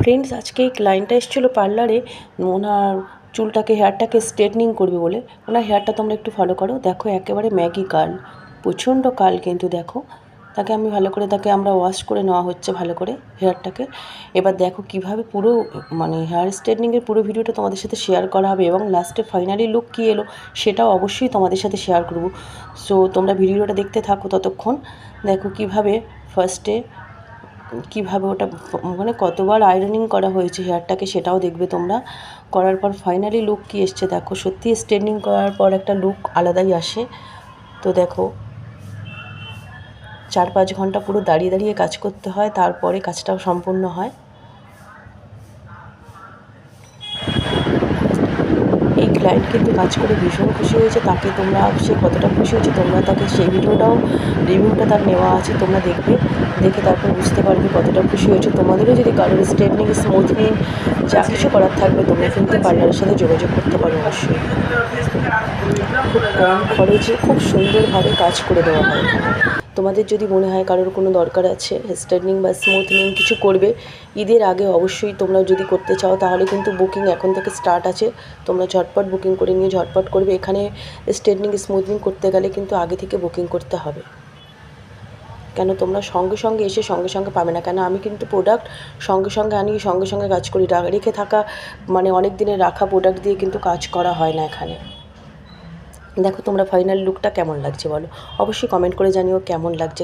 Friends, আজকে এই ক্লায়েন্টটা এসেছিলো পার্লারে ওনার চুলটাকে হেয়ারটাকে স্ট্রেটনিং করবে বলে। ওনার হেয়ারটা তোমরা একটু ফলো করো, দেখো একেবারে ম্যাগি কার্ল, প্রচণ্ড কার্ল। কিন্তু দেখো তাকে আমি ভালো করে তাকে আমরা ওয়াশ করে নেওয়া হচ্ছে ভালো করে হেয়ারটাকে। এবার দেখো কিভাবে পুরো মানে হেয়ার স্ট্রেটনিংয়ের পুরো ভিডিওটা তোমাদের সাথে শেয়ার করা হবে এবং লাস্টে ফাইনালি লুক কী এলো সেটাও অবশ্যই তোমাদের সাথে শেয়ার করব। সো তোমরা ভিডিওটা দেখতে থাকো ততক্ষণ। দেখো কিভাবে ফার্স্টে কীভাবে ওটা মানে কতবার আয়রনিং করা হয়েছে হেয়ারটাকে সেটাও দেখবে তোমরা। করার পর ফাইনালি লুক কী এসছে দেখো। সত্যি স্ট্রেটনিং করার পর একটা লুক আলাদাই আসে। তো দেখো 4-5 ঘন্টা পুরো দাঁড়িয়ে দাঁড়িয়ে কাজ করতে হয়, তারপরে কাজটাও সম্পূর্ণ হয়। এই ক্লায়েন্ট কিন্তু কাজ করে ভীষণ খুশি হয়েছে। তাকে তোমরা সে কতটা খুশি হয়েছে তোমরা তাকে সেই ভিডিওটাও রিভিউটা তার নেওয়া আছে, তোমরা দেখবে, দেখে তারপর বুঝতে পারবে কতটা খুশি হয়েছে। তোমাদেরও যদি কারোর স্ট্রেটনিং স্মুথনিং যা কিছু করার থাকবে তোমরা কিন্তু পার্লারের সাথে যোগাযোগ করতে পারো অবশ্যই। খুব কম খরচে খুব সুন্দরভাবে কাজ করে দেওয়া হয়। তোমাদের যদি মনে হয় কারোর কোনো দরকার আছে স্ট্রেটনিং বা স্মুথনিং কিছু করবে ঈদের আগে, অবশ্যই তোমরা যদি করতে চাও তাহলে কিন্তু বুকিং এখন থেকে স্টার্ট আছে। তোমরা ঝটপট বুকিং করে নিয়ে ঝটপট করবে। এখানে স্ট্রেটনিং স্মুথনিং করতে গেলে কিন্তু আগে থেকে বুকিং করতে হবে, কেন তোমরা সঙ্গে সঙ্গে এসে সঙ্গে সঙ্গে পাবে না। কেন আমি কিন্তু প্রোডাক্ট সঙ্গে সঙ্গে আনি, সঙ্গে সঙ্গে কাজ করি। রেখে থাকা মানে অনেক দিনের রাখা প্রোডাক্ট দিয়ে কিন্তু কাজ করা হয় না এখানে। দেখো তোমরা ফাইনাল লুকটা কেমন লাগছে বলো, অবশ্যই কমেন্ট করে জানিও কেমন লাগছে।